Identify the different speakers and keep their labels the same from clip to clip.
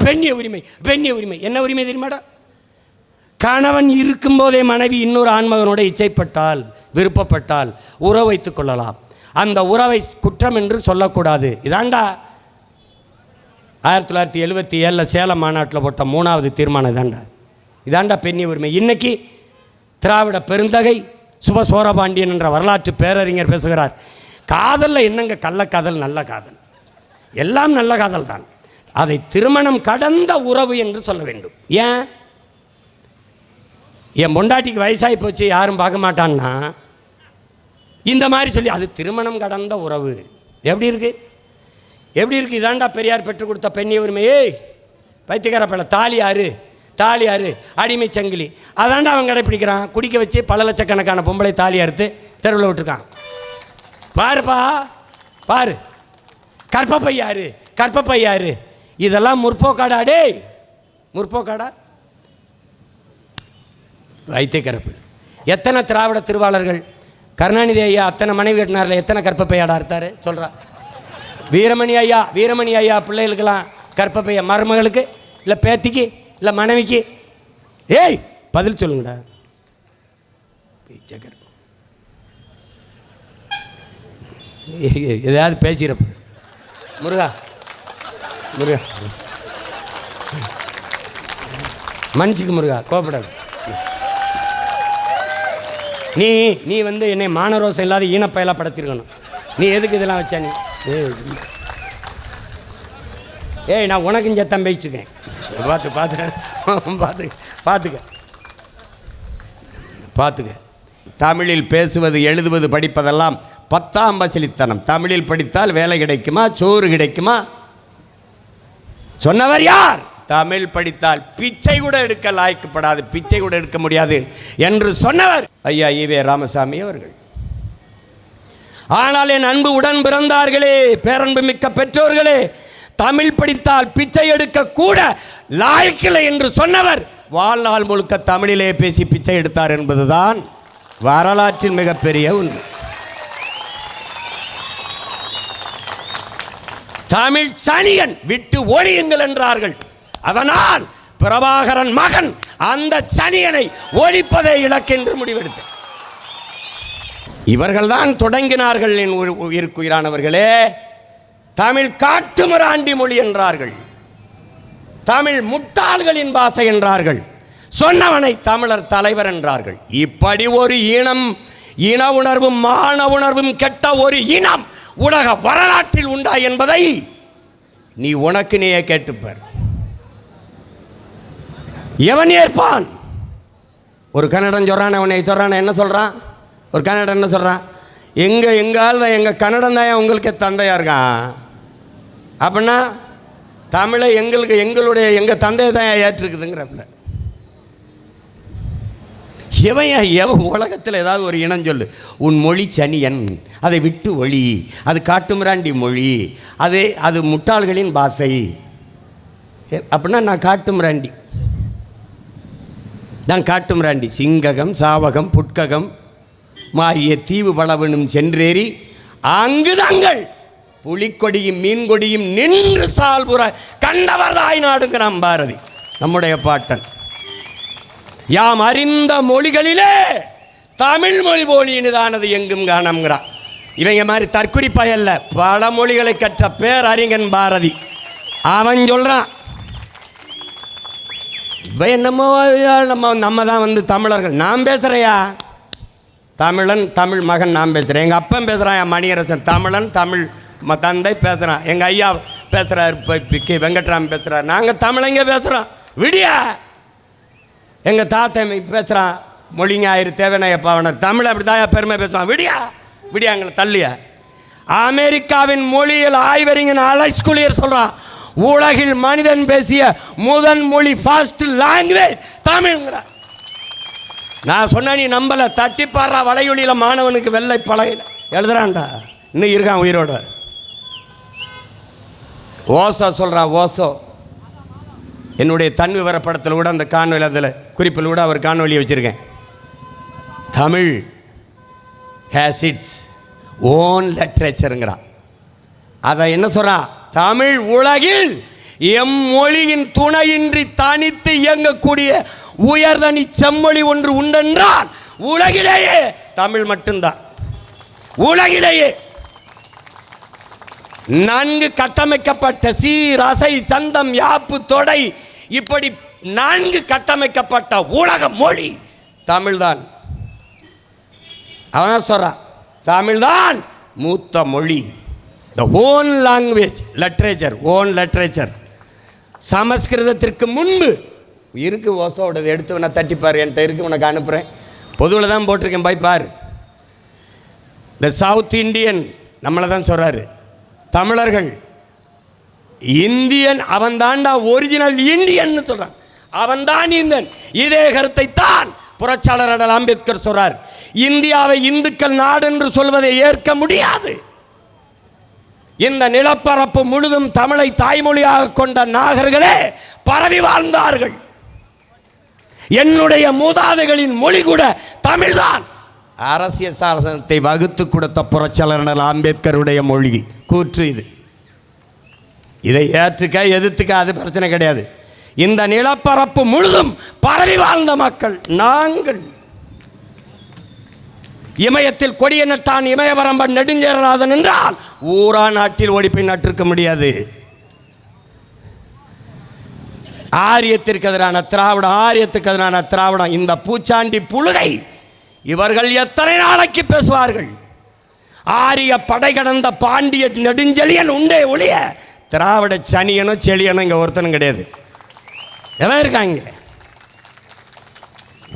Speaker 1: பெண்ணிய உரிமை. பெண்ணிய உரிமை என்ன உரிமை தெரியுமாடா? கணவன் இருக்கும்போதே மனைவி இன்னொரு ஆண்மகனோட இச்சைப்பட்டால், விருப்பப்பட்டால் உறவு வைத்துக் கொள்ளலாம். அந்த உறவை குற்றம் என்று சொல்லக்கூடாது. இதாண்டா 1977 சேலம் மாநாட்டில் போட்ட 3வது தீர்மானம். இதாண்டா பெண்ணிய உரிமை. இன்னைக்கு திராவிட பெருந்தகை சுபசோரபாண்டியன் என்ற வரலாற்று பேரறிஞர் பேசுகிறார். காதலில் என்னங்க கள்ளக்காதல், நல்ல காதல், எல்லாம் நல்ல காதல் தான். அதை திருமணம் கடந்த உறவு என்று சொல்ல வேண்டும். ஏன் என் பொண்டாட்டிக்கு வயசாகி போச்சு யாரும் பார்க்க மாட்டான்னா இந்த மாதிரி சொல்லி அது திருமணம் கடந்த உறவு எப்படி இருக்கு? எப்படி இருக்கு? இதாண்டா பெரியார் பெற்றுக் கொடுத்த பெண்ணிய உரிமையே. பைத்தியக்கார பல தாலி ஆறு அடிமை சங்கிலி அதாண்டா அவன் கடைப்பிடிக்கிறான். குடிக்க வச்சு பல லட்சக்கணக்கான பொம்பளை தாலி அறுத்து தெருவில் விட்டுருக்கான். பாருப்பா பாரு, கற்பப்பையாரு இதெல்லாம் முற்போக்காடா? டே முற்போக்காடா? வைத்தியக்கரப்பு. எத்தனை திராவிட திருவாளர்கள், கருணாநிதி ஐயா அத்தனை மனைவி கட்டினார்ல, எத்தனை கற்பப்பையாடா அறுத்தாரு சொல்கிறா? வீரமணி ஐயா பிள்ளைகளுக்கெல்லாம் கற்பப்பையா, மருமகளுக்கு இல்லை பேத்திக்கு இல்லை மனைவிக்கு? ஏய் பதில் சொல்லுங்கடா. எதாவது பேசிக்கிறப்ப முருகா மனுஷிக்கு முருகா கோபப்படாது. நீ வந்து என்னை மானரோசம் இல்லாத ஈனப்பயலாக படுத்திருக்கணும். நீ எதுக்கு இதெல்லாம் வச்சா? நீ ஏய் நான் உனக்கும் சத்தம் பேசிட்டுருக்கேன். பார்த்துக்க. தமிழில் பேசுவது, எழுதுவது, படிப்பதெல்லாம் 10ஆம் பசலித்தனம். தமிழில் படித்தால் வேலை கிடைக்குமா, சோறு கிடைக்குமா? சொன்னவர் யார்? தமிழ் படித்தால் பிச்சை கூட எடுக்க லாய்க்கப்படாது, பிச்சை கூட எடுக்க முடியாது என்று சொன்னவர் ஐயா ஈவே ராமசாமி அவர்கள். ஆனால் என் அன்பு உடன் பிறந்தார்களே, பேரன்பு மிக்க பெற்றோர்களே, தமிழ் படித்தால் பிச்சை எடுக்க கூட லாய்க்கில்லை என்று சொன்னவர் வாழ்நாள் முழுக்க தமிழிலே பேசி பிச்சை எடுத்தார் என்பதுதான் வரலாற்றின் மிகப்பெரிய உண்மை. தமிழ் சனியன் விட்டு ஒழியுங்கள் என்றார்கள். அதனால் பிரபாகரன் மகன் அந்த சனியனை ஒழிப்பதை இலக்கென்று முடிவெடுத்தார். இவர்கள்தான் தொடங்கினார்கள். என் உயிர்க்குயிரானவர்களே, தமிழ் காட்டுமிராண்டி மொழி என்றார்கள், தமிழ் முட்டாள்களின் பாஷை என்றார்கள், சொன்னவனை தமிழர் தலைவர் என்றார்கள். இப்படி ஒரு இன உணர்வும் மான உணர்வும் கெட்ட ஒரு இனம் உலக வரலாற்றில் உண்டா என்பதை நீ உனக்கு நீயே கேட்டுப்பார். எவன் ஏற்பான்? ஒரு கன்னடன் சொல்றான், அவனை சொல்றான், என்ன சொல்றான்? ஒரு கன்னடன் என்ன சொல்றான்? எங்கள் தான், எங்கள் கன்னடம் தான் உங்களுக்கு தந்தையாக இருக்கான். அப்படின்னா தமிழை எங்கள் தந்தையை தான் ஏற்றுக்குதுங்கிறப்ப எவன் உலகத்தில் ஏதாவது ஒரு இனம் சொல்லு, உன் மொழி சனியன், அதை விட்டு ஒளி, அது காட்டுமிராண்டி மொழி, அது முட்டாள்களின் பாஷை அப்படின்னா நான் காட்டுமிராண்டி. சிங்ககம் சாவகம் புட்ககம் மாகிய தீவு பலவனும் சென்றேறி அங்கு தங்கள் புலிக்கொடியும் மீன்கொடியும் நின்று சால்புற கண்டவர் தாய் நாடுங்கிறான் பாரதி, நம்முடைய பாட்டன். யாம் அறிந்த மொழிகளிலே தமிழ் மொழி போலினுதானது எங்கும் காணம்ங்கிறான். இவங்க மாதிரி தற்குறிப்பாயல்ல, பல மொழிகளை கற்ற பேர் அறிஞன் பாரதி. அவன் சொல்றான், என்னமோ நம்ம தான் வந்து தமிழர்கள். நான் பேசுறையா தமிழன், தமிழ் மகன் நான் பேசுகிறேன். எங்கள் அப்பன் பேசுகிறான் மணியரசன், தமிழன், தமிழ் தந்தை பேசுகிறான். எங்கள் ஐயா பேசுகிறார், இப்போ வெங்கட்ராம் பேசுகிறார். நாங்கள் தமிழங்க பேசுகிறோம். விடியா எங்கள் தாத்தா பேசுகிறான், மொழிங்க ஆயிரு தேவனையப்பா அவனை தமிழ் அப்படி தான் பெருமை பேசுவான். விடியாங்களை தள்ளியா. அமெரிக்காவின் மொழியில் ஆய்வறிஞன் அலெக்ஸ் குலியர் சொல்கிறான், உலகில் மனிதன் பேசிய முதன் மொழி ஃபாஸ்ட் லாங்குவேஜ் தமிழ்ங்கிறான். நான் சொன்ன நீ நம்பல, தட்டிப்பாடுறா. வலையொலியில் மாணவனுக்கு வெள்ளை பழகையில் எழுதுறான்டா, இன்னும் இருக்கான் உயிரோட. ஓசோ சொல்கிறான், ஓசோ என்னுடைய தன் விவரப்படத்தில் கூட அந்த காணொலி, அதில் குறிப்பில் கூட அவர் காணொலியை வச்சுருக்கேன். தமிழ் ஹேஸ் இட்ஸ் ஓன் லிட்ரேச்சருங்கிறான். அதை என்ன சொல்கிறான்? தமிழ் உலகில் எம்மொழியின் துணையின்றி தனித்து இயங்கக்கூடிய உயர்தனி செம்மொழி ஒன்று உண்டென்றால் உலகிலேயே தமிழ் மட்டும்தான். உலகிலேயே நன்கு கட்டமைக்கப்பட்ட சீரசை சந்தம் யாப்பு தொடை இப்படி நன்கு கட்டமைக்கப்பட்ட உலக மொழி தமிழ்தான். அவன் சொல்றான், தமிழ்தான் மூத்த மொழி. The own language literature, own literature. சமஸ்கிருதத்திற்கு முன்பு இருக்கு ஓசோடது, எடுத்து உன்னை தட்டிப்பார், என்கிட்ட இருக்கு, உனக்கு அனுப்புகிறேன். பொதுவில் தான் போட்டிருக்கேன், போய் பாரு. இந்த சவுத் இண்டியன் நம்மளை தான் சொல்கிறாரு, தமிழர்கள் இந்தியன், அவன் தாண்டா ஒரிஜினல் இந்தியன் சொல்கிறான், அவன் தான் இந்தியன். இதே கருத்தை தான் புரட்சியாளர் அண்ணல் அம்பேத்கர் சொல்றார். இந்தியாவை இந்துக்கள் நாடு என்று சொல்வதை ஏற்க முடியாது. இந்த நிலப்பரப்பு முழுதும் தமிழை தாய்மொழியாக கொண்ட நாகர்களே பரவி வாழ்ந்தார்கள். என்னுடைய மூதாதைகளின் மொழி கூட தமிழ்தான். அரசியல் சாசனத்தை வகுத்து கொடுத்த புரட்சியாளர் அம்பேத்கருடைய மொழி கூற்று இது. இதை ஏற்றுக்க எதிர்த்துக்க அது பிரச்சனை கிடையாது. இந்த நிலப்பரப்பு முழுதும் பரவி வாழ்ந்த மக்கள் நாங்கள். இமயத்தில் கொடிய நட்டான் இமயவரம்பன் நெடுஞ்சேரநாதன் என்றால் ஊரா நாட்டில் ஓடிப்போய் நட்டிருக்க முடியாது. ஆரியத்திற்கு எதிரான திராவிடம், ஆரியத்துக்கு எதிரான திராவிடம், இந்த பூச்சாண்டி புழுகை இவர்கள் எத்தனை நாளைக்கு பேசுவார்கள்? ஆரிய படை கடந்த பாண்டிய நெடுஞ்செழியன் உண்டே ஒழிய திராவிட சனியனோ செழியனோ இங்கே ஒருத்தனும் கிடையாது. எவன் இருக்காங்க?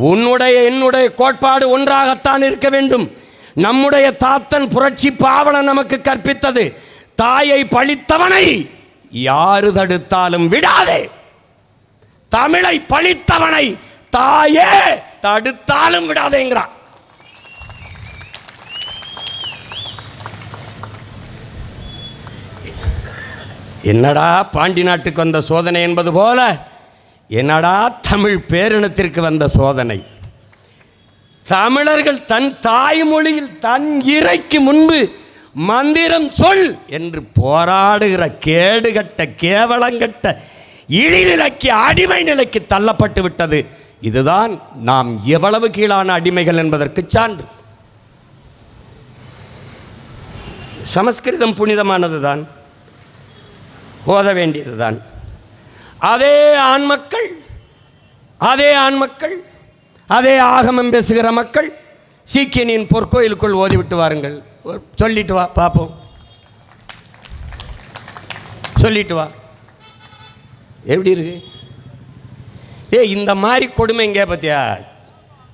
Speaker 1: உன்னுடைய என்னுடைய கோட்பாடு ஒன்றாகத்தான் இருக்க வேண்டும். நம்முடைய தாத்தன் புரட்சி பாவலன் நமக்கு கற்பித்தது, தாயை பழித்தவனை யாரு தடுத்தாலும் விடாதே, தமிழை பழித்தவனை தாயே தடுத்தாலும் விடாதேங்கிறான். என்னடா பாண்டி நாட்டுக்கு வந்த சோதனை என்பது போல என்னடா தமிழ் பேரினத்திற்கு வந்த சோதனை. தமிழர்கள் தன் தாய்மொழியில் தன் இறைக்கு முன்பு மந்திரம் சொல் என்று போராடுகிற கேடுகட்ட கேவலங்கட்ட இழிநிலைக்கு அடிமை நிலைக்கு தள்ளப்பட்டு விட்டது. இதுதான் நாம் எவ்வளவு கீழான அடிமைகள் என்பதற்கு சான்று. சமஸ்கிருதம் புனிதமானதுதான், ஓத வேண்டியதுதான். அதே ஆண்மக்கள் அதே ஆகமம் பேசுகிற மக்கள் சீக்கியனின் பொற்கோயிலுக்குள் ஓதிவிட்டு வாருங்கள், சொல்லிட்டு வா பார்ப்போம், சொல்லிட்டு வா, எப்படி இருக்கு? இந்த மாதிரி கொடுமை எங்கே பத்தியா?